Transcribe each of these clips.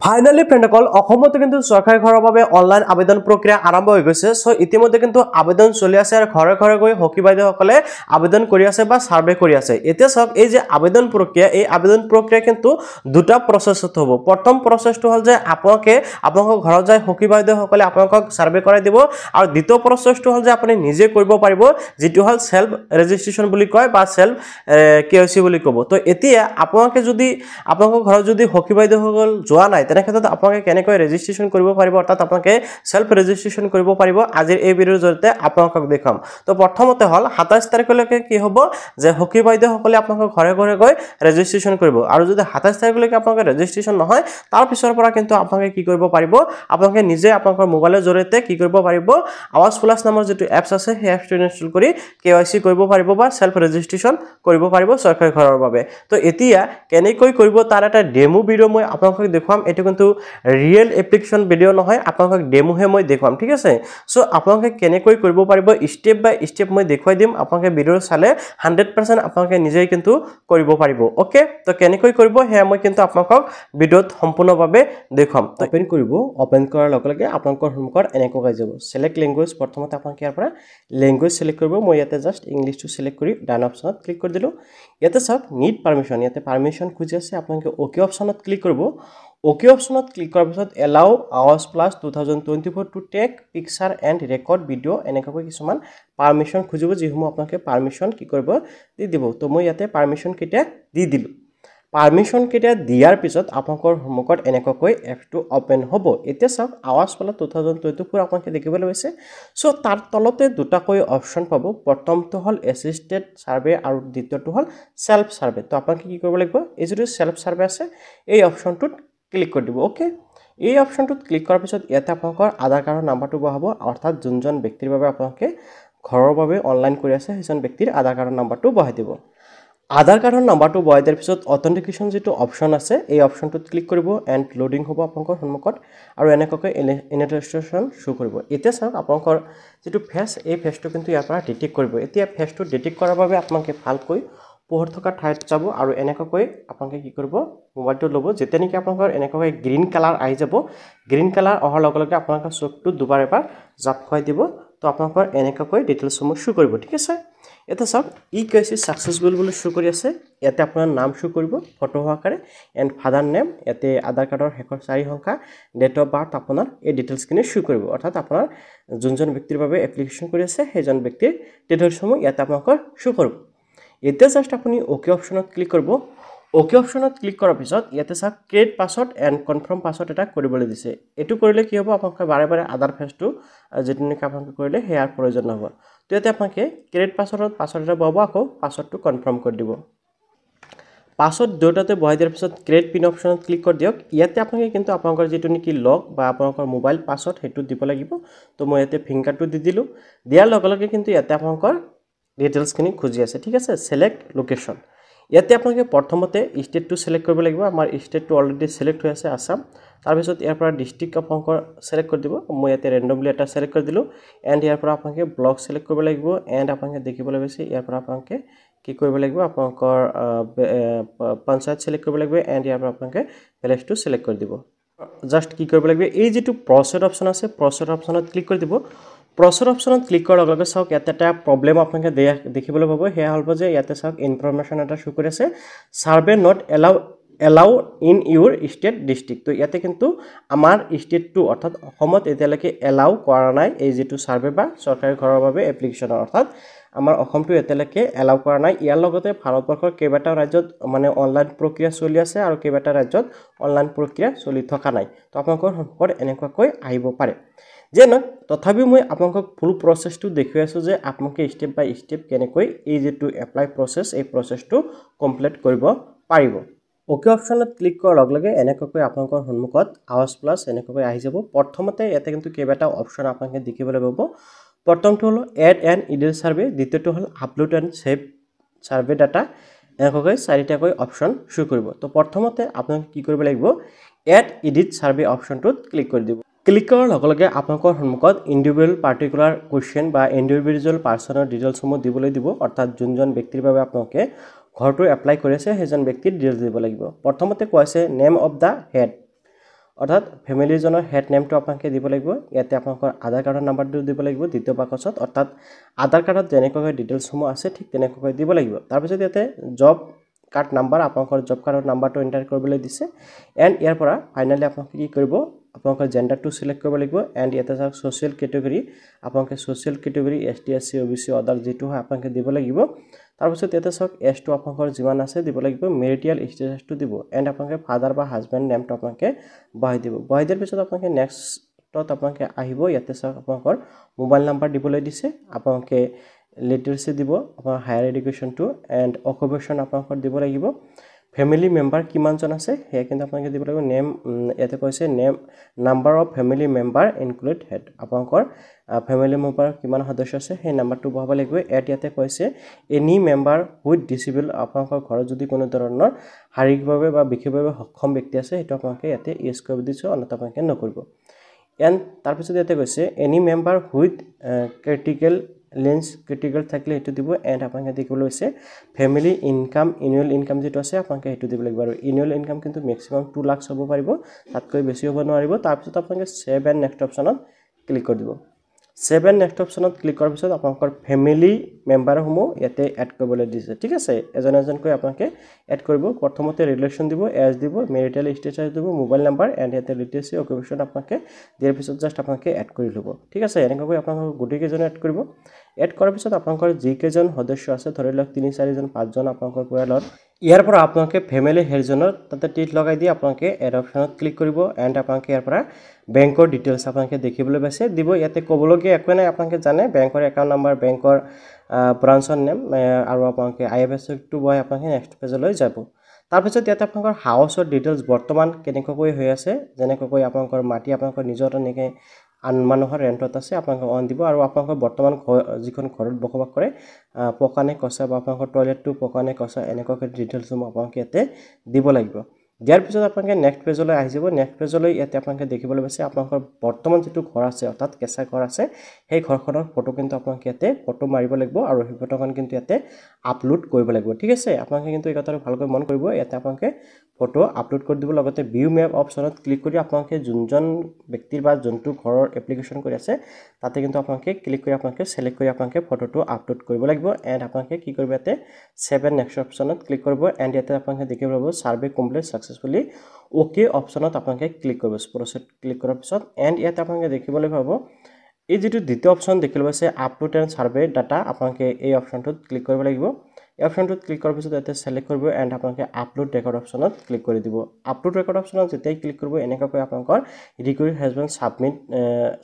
finally ফ্ৰেণ্ডসকল অসমতে কিন্তু চৰকাৰী ঘৰৰ বাবে অনলাইন আবেদন প্ৰক্ৰিয়া আৰম্ভ হৈ গৈছে সো ইতিমধ্যে কিন্তু আবেদন চলি আছে আৰু ঘৰে ঘৰে গৈ হকি বাইদেউসকলে আবেদন কৰি আছে বা সাৰ্ভে কৰি আছে এতিয়া সব এই যে আবেদন প্ৰক্ৰিয়া এই আবেদন প্ৰক্ৰিয়া কিন্তু দুটা প্ৰসেছত হ'ব প্ৰথম প্ৰসেছটো হ'ল যে আপোনালোকে আপোনালোকৰ ঘৰত যায় হকি বাইদেউসকলে আপোনালোকক সাৰ্ভে কৰাই দিব আৰু দ্বিতীয় প্ৰসেছটো হ'ল যে আপুনি নিজে কৰিব পাৰিব যেটো হ'ল সেলফ ৰেজিষ্ট্ৰেচন বুলি কয় বা সেলফ কেওসি বুলি ক'ব তো এতিয়া আপোনালোকে যদি আপোনালোকৰ ঘৰত যদি হকি বাইদেউসকল যোৱা নাই তেনে ক্ষেত্ৰত আপোনালোকে কেনেকৈ ৰেজিষ্ট্ৰেচন কৰিব পাৰিব অৰ্থাৎ আপোনালোকে সেলফ ৰেজিষ্ট্ৰেচন কৰিব পাৰিব আজিৰ এই ভিডিঅ'ৰ জৰিয়তে আপোনালোকক দেখাম তো প্ৰথমতে হ'ল 27 তাৰিখলৈকে কি হ'ব যে হকি বাইদেউসকলে আপোনালোকৰ ঘৰে ঘৰে গৈ ৰেজিষ্ট্ৰেচন কৰিব আৰু যদি 27 তাৰিখলৈকে আপোনালোকে ৰেজিষ্ট্ৰেচন নহয় তাৰ পিছৰ পৰা কিন্তু আপোনালোকে কি কৰিব পাৰিব আপোনালোকে নিজে আপোনালোকৰ মোবাইলৰ জৰিয়তে কি কৰিব পাৰিব আৱাজ প্লাস নামৰ যেটো এপছ আছে সেই এপছটো ইনষ্টল কৰি কেওয়াইসি কৰিব পাৰিব বা সেলফ ৰেজিষ্ট্ৰেচন কৰিব পাৰিব চৰকাৰী ঘৰৰ বাবে তো এতিয়া কেনেকৈ কৰিব তাৰ এটা ডেমো ভিডিও মই আপোনালোকক দেখাম এটো কিন্তু ৰিয়েল এপ্লিকেশন ভিডিও নহয় আপোনালোকক ডেমোহে মই দেখাম ঠিক আছে সো আপোনালোকে কেনেকৈ কৰিব পাৰিব স্টেপ বাই স্টেপ মই দেখাই দিম আপোনালোকে ভিডিও চালে 100% আপোনালোকে নিজেই কিন্তু কৰিব পাৰিব ওকে তো কেনেকৈ কৰিব হে মই কিন্তু আপোনালোকক ভিডিওত সম্পূৰ্ণভাৱে দেখাম তো ওপেন কৰিব ওপেন কৰাৰ লগে লগে আপোনালোকৰ হোমকৰ এনেকৈ গাই যাব সিলেক্ট ল্যাঙ্গুৱেজ প্ৰথমতে আপোনালোকে ইয়াৰ পৰা ল্যাঙ্গুৱেজ সিলেক্ট কৰিব মই ইয়াতে জাস্ট ইংলিশটো সিলেক্ট কৰি ডান অপচনত ক্লিক কৰি দিলো ইয়াতে সব নিড পাৰমিশন ইয়াতে পাৰমিশন খুজি আছে আপোনালোকে ওকে অপচনত ক্লিক কৰিব ওকে অপচনত ক্লিক কৰাৰ পিছত এলাউ আৱাজ plus 2024 to take picture and record video এনেকৈ কিছুমান পাৰমিশন খুজিব যিসমূহ আপোনালোকে পাৰমিশন কি কৰিব দি দিব তো মই ইয়াতে পাৰমিশন কেটা দি দিলো পাৰমিশন কেটা দিয়াৰ পিছত আপোনালোকৰ হোমৱৰ্কত এনেকৈ এপটো ওপেন হ'ব এতিয়া সব আৱাজ প্লাস 2024 আপোনালোকে দেখিবলৈ পাইছে সো তাৰ তলতে দুটাকৈ অপচন পাব প্ৰথমটো হ'ল এসিস্টেড সাৰ্ভে আৰু দ্বিতীয়টো হ'ল সেলফ সাৰ্ভে তো আপোনালোকে কি কৰিব লাগিব এই যে সেলফ সাৰ্ভে আছে এই অপচনটোত ক্লিক কৰি দিব ওকে এই অপচনটোত ক্লিক কৰাৰ পিছত ইয়াতে আপোনালোকৰ আধাৰ কাৰ্ডৰ নাম্বাৰটো বহাব অৰ্থাৎ যোনজন ব্যক্তিৰ বাবে আপোনালোকে ঘৰৰ বাবে অনলাইন কৰি আছে সেইজন ব্যক্তিৰ আধাৰ কাৰ্ডৰ নাম্বাৰটো বহাই দিব আধাৰ কাৰ্ডৰ নাম্বাৰটো বহাই দিয়াৰ পিছত অথেন্টিকেশন যেটো অপচন আছে এই অপচনটোত ক্লিক কৰিব এণ্ড লোডিং হ'ব আপোনালোকৰ সন্মুখত আৰু এনেকৈ ইনিটেশ্যন শো কৰিব এতিয়া চাওক আপোনালোকৰ যেটো ফেস এই ফেসটো কিন্তু ইয়াৰ পৰা ডিটেক্ট কৰিব এতিয়া ফেসটো ডিটেক্ট কৰাৰ বাবে আপোনালোকে ভালকৈ পোহৰ থকা ঠাইত যাব আৰু এনেকৈ আপোনালোকে কি কৰিব মোবাইলটো ল'ব যেতিয়া নেকি আপোনালোকৰ এনেকৈ গ্ৰীন কালাৰ আহি যাব গ্ৰীন কালাৰ অহাৰ লগে লগে আপোনালোকৰ চকটো দুবাৰ এবাৰ জাপ খুৱাই দিব তো আপোনালোকৰ এনেকৈ ডিটেইলছসমূহ শো কৰিব ঠিক আছে এটা সব ই কেসি সাকসেসফুল বুলি শো কৰি আছে ইয়াতে আপোনাৰ নাম শো কৰিব ফটো আকাৰে এণ্ড ফাদাৰ নেম ইয়াতে আধাৰ কাৰ্ডৰ শেষৰ 4 সংখ্যা ডেট অফ বাৰ্থ আপোনাৰ এই ডিটেইলছখিনি শো কৰিব অৰ্থাৎ আপোনাৰ যোনজন ব্যক্তিৰ বাবে এপ্লিকেশন কৰি আছে সেইজন ব্যক্তিৰ ডিটেইলছসমূহ ইয়াতে আপোনালোকৰ শো কৰিব এতিয়া জাস্ট আপুনি ওকে অপচনত ক্লিক কৰিব ওকে অপচনত ক্লিক কৰাৰ পিছত ইয়াতে চাওক create password and confirm password এটা কৰিবলৈ দিছে এটো কৰিলে কি হ'ব আপোনালোকে বাৰে বাৰে আধাৰ ফেসটো যেটো নেকি আপোনালোকে কৰিলে হেয়াৰ প্ৰয়োজন নহব তো ইয়াতে আপোনালোকে ক্ৰিয়েট পাসওয়াৰ্ডত পাসওয়াৰ্ড এটা বহাব আকৌ পাসওয়াৰ্ডটো কনফাৰ্ম কৰি দিব পাসওয়াৰ্ড দুটাতে বহাই দিয়াৰ পিছত ক্ৰিয়েট পিন অপচনত ক্লিক কৰি দিয়ক ইয়াতে আপোনালোকে কিন্তু আপোনালোকৰ যেটো নেকি লগ বা আপোনালোকৰ মোবাইল পাসওয়াৰ্ড হেতু দিব লাগিব তো মই ইয়াতে ফিংগাৰটো দি দিলো দিয়াৰ লগে লগে কিন্তু ইয়াতে আপোনালোকৰ ডিটেইলছখিনি খুজি আছে ঠিক আছে সিলেক্ট লোকেশন ইয়াতে আপোনালোকে প্ৰথমতে ষ্টেটটো সিলেক্ট কৰিব লাগিব আমাৰ ষ্টেটটো অলৰেডি সিলেক্ট হৈ আছে আসাম তাৰ পিছত ইয়াৰ পৰা ডিস্ট্ৰিক্ট আপোনালোকৰ সিলেক্ট কৰি দিব মই ইয়াতে ৰেন্ডমলি এটা সিলেক্ট কৰি দিলো এণ্ড ইয়াৰ পৰা আপোনালোকে ব্লক সিলেক্ট কৰিব লাগিব এণ্ড আপোনালোকে দেখিবলৈ পাইছে ইয়াৰ পৰা আপোনালোকে কি কৰিব লাগিব আপোনালোকৰ পঞ্চায়ত সিলেক্ট কৰিব লাগিব এণ্ড ইয়াৰ পৰা আপোনালোকে ভিলেজটো সিলেক্ট কৰি দিব জাস্ট কি কৰিব লাগিব এই যেটো প্ৰসেড অপচন আছে প্ৰসেড অপচনত ক্লিক কৰি দিব প্ৰসেড অপচনত ক্লিক কৰাৰ লগে লগে চাওক ইয়াতে এটা প্ৰবলেম আপোনালোকে দেখিবলৈ পাব হেয়া হলব যে ইয়াতে চাওক ইনফৰমেশন এটা শো কৰি আছে survey not allow in Euro state district তো ইয়াতে কিন্তু আমাৰ ষ্টেটটো অৰ্থাৎ অসমত এতিয়ালৈকে এলাউ কৰা নাই এই যেটো সাৰ্ভে বা চৰকাৰী ঘৰৰ বাবে এপ্লিকেশন অৰ্থাৎ আমাৰ অসমটো এতিয়ালৈকে এলাউ কৰা নাই ইয়াৰ লগতে ভাৰতবৰ্ষৰ কেইবাটা ৰাজ্যত মানে অনলাইন প্ৰক্ৰিয়া চলি আছে আৰু কেইবাটা ৰাজ্যত অনলাইন প্ৰক্ৰিয়া চলি থকা নাই তো আপোনালোকৰ সন্মুখত এনেকৈ আহিব পাৰে যেন তথাপিও মই আপোনালোকক ফুল প্ৰসেছটো দেখুৱাই আছো যে আপোনালোকে স্টেপ বাই স্টেপ কেনেকৈ এই যেটো এপ্লাই প্ৰসেছ এই প্ৰসেছটো কমপ্লিট কৰিব পাৰিব ওকে অপচনত ক্লিক কৰাৰ লগে লগে এনেকৈ আপোনালোকৰ সন্মুখত আৱাজ প্লাস এনেকৈ আহি যাব প্ৰথমতে ইয়াতে কিন্তু কেইবাটা অপচন আপোনালোকে দেখিবলৈ পাব প্ৰথমটো হল এড এণ্ড ইডিট সাৰ্ভে দ্বিতীয়টো হল upload and save survey data এনেকৈ চাৰিটাকৈ অপচন শো কৰিব তো প্ৰথমতে আপোনালোকে কি কৰিব লাগিব এড ইডিট সাৰ্ভে অপচনটোত ক্লিক কৰি দিব ক্লিক কৰাৰ লগে লগে আপোনালোকৰ সন্মুখত ইন্ডিভিজুৱেল পাৰ্টিকুলাৰ কোৱেশ্চন বা ইন্ডিভিজুৱেল পাৰ্সনৰ ডিটেইলছসমূহ দিবলৈ দিব অৰ্থাৎ যোনজন ব্যক্তিৰ বাবে আপোনালোকে ঘৰটো এপ্লাই কৰি আছে সেইজন ব্যক্তিৰ ডিটেইলছ দিব লাগিব প্ৰথমতে কৈছে নেম অফ দা হেড অৰ্থাৎ ফেমিলিজনৰ হেড নেমটো আপোনালোকে দিব লাগিব ইয়াতে আপোনালোকৰ আধাৰ কাৰ্ডৰ নাম্বাৰটো দিব লাগিব দ্বিতীয় বাকচত অৰ্থাৎ আধাৰ কাৰ্ডত যেনেকৈ ডিটেইলছসমূহ আছে ঠিক তেনেকৈ দিব লাগিব তাৰপিছত ইয়াতে জব কাৰ্ড নাম্বাৰ আপোনালোকৰ জব কাৰ্ডৰ নাম্বাৰটো এণ্টাৰ কৰিবলৈ দিছে এণ্ড ইয়াৰ পৰা ফাইনেলি আপোনালোকে কি কৰিব আপোনালোকৰ জেন্ডাৰটো সিলেক্ট কৰিব লাগিব এণ্ড ইয়াতে চাওক সোশ্যাল কেটেগৰী আপোনালোকে social category ST SC OBC order যেটো হয় আপোনালোকে দিব লাগিব তাৰপিছত ইয়াতে চাওক এজটো আপোনালোকৰ যিমান আছে দিব লাগিব মেৰিটিয়েল ষ্টেটাসটো দিব এণ্ড আপোনালোকে ফাদাৰ বা হাজবেণ্ড নেমটো আপোনালোকে বহাই দিব বহাই দিয়াৰ পিছত আপোনালোকে নেক্সটত আপোনালোকে আহিব ইয়াতে চাওক আপোনালোকৰ মোবাইল নাম্বাৰ দিবলৈ দিছে আপোনালোকে লিটাৰেসি দিব আপোনাৰ হায়াৰ এডুকেশ্যনটো এণ্ড অকুপেশ্যন আপোনালোকৰ দিব লাগিব ফেমিলি মেম্বাৰ কিমানজন আছে হেয়া কিন্তু আপোনালোকে দিব লাগিব নেম ইয়াতে কৈছে name number of family member include head আপোনালোকৰ ফেমিলি মেম্বাৰ কিমান সদস্য আছে সেই নাম্বাৰটো বহাব লাগিব ইয়াতে কৈছে এনি মেম্বাৰ উইথ ডিসেবল আপোনালোকৰ ঘৰত যদি কোনো ধৰণৰ শাৰীৰিকভাৱে বা বিশেষভাৱে সক্ষম ব্যক্তি আছে সেইটো আপোনালোকে ইয়াতে ইউজ কৰিব দিছো অন্যথা আপোনালোকে নকৰিব এণ্ড তাৰপিছত ইয়াতে কৈছে any member with critical lens critical থাকিলে এটো দিব এণ্ড আপোনালোকে দেখিবলৈ হৈছে ফেমিলি ইনকাম এনুৱেল ইনকাম যেটো আছে আপোনালোকে এটো দিব লাগিব আৰু এনুৱেল ইনকাম কিন্তু ম্যাক্সিমাম 2 লাখ হ'ব পাৰিব তাতকৈ বেছি হ'ব নোৱাৰিব তাৰপিছত আপোনালোকে সেভ এণ্ড নেক্সট অপচনত ক্লিক কৰি দিব সেভ এণ্ড নেক্সট অপচনত ক্লিক কৰাৰ পিছত আপোনালোকৰ ফেমিলি মেম্বাৰসমূহ ইয়াতে এড কৰিবলৈ দিছে ঠিক আছে এজন এজনকৈ আপোনালোকে এড কৰিব প্ৰথমতে ৰিলেশ্যন দিব এজ দিব মেৰিটেল ষ্টেটাস দিব মোবাইল নাম্বাৰ এণ্ড ইয়াতে লিটাৰেসি অকুপেশ্যন আপোনালোকে দিয়াৰ পিছত জাস্ট আপোনালোকে এড কৰি ল'ব ঠিক আছে এনেকৈ আপোনালোকে গোটেই কেইজন এড কৰিব এড কৰাৰ পিছত আপোনালোকৰ যি কেইজন সদস্য আছে ধৰি লওক 3 4 জন 5 জন আপোনালোকৰ পৰিয়ালৰ ইয়াৰ পৰা আপোনালোকে ফেমিলি হেডজনৰ তাতে টিক লগাই দি আপোনালোকে এড অপচনত ক্লিক কৰিব এণ্ড আপোনালোকে ইয়াৰ পৰা বেংকৰ ডিটেইলছ আপোনালোকে দেখিবলৈ পাইছে দিব ইয়াতে ক'বলগীয়া একো নাই আপোনালোকে জানে বেংকৰ একাউণ্ট নাম্বাৰ বেংকৰ ব্ৰাঞ্চৰ নেম আৰু আপোনালোকে IFSC টো বহাই আপোনালোকে নেক্সট পেজলৈ যাব তাৰপিছত ইয়াতে আপোনালোকৰ হাউছৰ ডিটেইলছ বৰ্তমান কেনেকৈ হৈ আছে যেনেকৈ আপোনালোকৰ মাটি আপোনালোকৰ নিজৰ নেকি আন মানুহৰ ৰেন্টত আছে আপোনালোকে অন দিব আৰু আপোনালোকৰ বৰ্তমান যিখন ঘৰত বসবাস কৰে পকানে কসা বা আপোনালোকৰ টয়লেটটো পকানে কসা এনেকৈ ডিটেইলছ আপোনালোকে ইয়াতে দিব লাগিব দিয়াৰ পিছত আপোনালোকে নেক্সট পেজলৈ আহি যাব নেক্সট পেজলৈ ইয়াতে আপোনালোকে দেখিবলৈ পাইছে আপোনালোকৰ বৰ্তমান যেটো ঘৰ আছে অৰ্থাৎ কেঁচা ঘৰ আছে সেই ঘৰখনৰ ফটো কিন্তু আপোনালোকে ইয়াতে ফটো মাৰিব লাগিব আৰু সেই ফটোখন কিন্তু ইয়াতে আপলোড কৰিব লাগিব ঠিক আছে আপোনালোকে কিন্তু এই কথাটো ভালকৈ মন কৰিব ইয়াতে আপোনালোকে ফটো আপলোড কৰি দিব লগতে ভিউ মেপ অপচনত ক্লিক কৰি আপোনালোকে যোনজন ব্যক্তিৰ বা যোনটো ঘৰৰ এপ্লিকেশন কৰি আছে তাতে কিন্তু আপোনালোকে ক্লিক কৰি আপোনালোকে সিলেক্ট কৰি আপোনালোকে ফটোটো আপলোড কৰিব লাগিব এণ্ড আপোনালোকে কি কৰিব ইয়াতে 7 নেক্সট অপচনত ক্লিক কৰিব এণ্ড ইয়াতে আপোনালোকে দেখিব পাব সাৰ্ভে কমপ্লিট সাকসেসফুলি ওকে অপচনত আপোনালোকে ক্লিক কৰিব প্ৰসেস ক্লিক কৰাৰ পিছত এণ্ড ইয়াতে আপোনালোকে দেখিবলৈ পাব এই যেটো দ্বিতীয় অপচন দেখিবলৈ পাইছে আপলোড এণ্ড সাৰ্ভে ডাটা আপোনালোকে এই অপচনটোত ক্লিক কৰিব লাগিব এই অপচনটোত ক্লিক কৰাৰ পিছত ইয়াতে সিলেক্ট কৰিব এণ্ড আপোনালোকে আপলোড ৰেকৰ্ড অপচনত ক্লিক কৰি দিব আপলোড ৰেকৰ্ড অপচনত যেতিয়াই ক্লিক কৰিব এনেকৈ আপোনালোকৰ request has been submit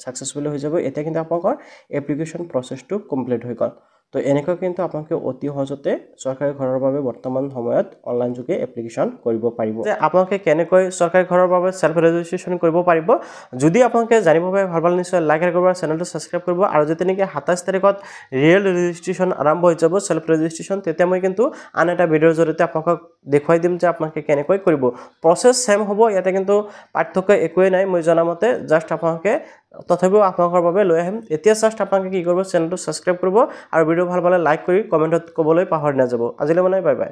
successfully হৈ যাব এতিয়া কিন্তু আপোনালোকৰ এপ্লিকেশন প্ৰসেসটো কমপ্লিট হৈ গ'ল তো এনেকৈ কিন্তু আপোনালোকে অতি সহজতে চৰকাৰী ঘৰৰ বাবে বৰ্তমান সময়ত অনলাইন যোগে এপ্লিকেশন কৰিব পাৰিব যে আপোনালোকে কেনেকৈ চৰকাৰী ঘৰৰ বাবে সেলফ ৰেজিষ্ট্ৰেচন কৰিব পাৰিব যদি আপোনালোকে জানিব পাৰে ভাল নিশ্চয় লাইক কৰিব চেনেলটো সাবস্ক্ৰাইব কৰিব আৰু যেতিয়া নেকি 27 তাৰিখত ৰিয়েল ৰেজিষ্ট্ৰেচন আৰম্ভ হৈ যাব সেলফ ৰেজিষ্ট্ৰেচন তেতিয়া মই কিন্তু আন এটা ভিডিঅৰ জৰিয়তে আপোনালোকক দেখুৱাই দিম যে আপোনালোকে কেনেকৈ কৰিব প্ৰসেস সেম হ'ব ইয়াতে কিন্তু পাৰ্থক্য একোৱে নাই মই জনামতে জাস্ট আপোনালোকে তথাপিও আপোনালোকৰ বাবে লৈ আহিম এতিয়া জাস্ট আপোনালোকে কি কৰিব চেনেলটো সাবস্ক্ৰাইব কৰিব আৰু ভিডিও ভাল পালে লাইক কৰি কমেন্টত ক'বলৈ পাহৰি নাযাব আজিলৈ মানে বাই বাই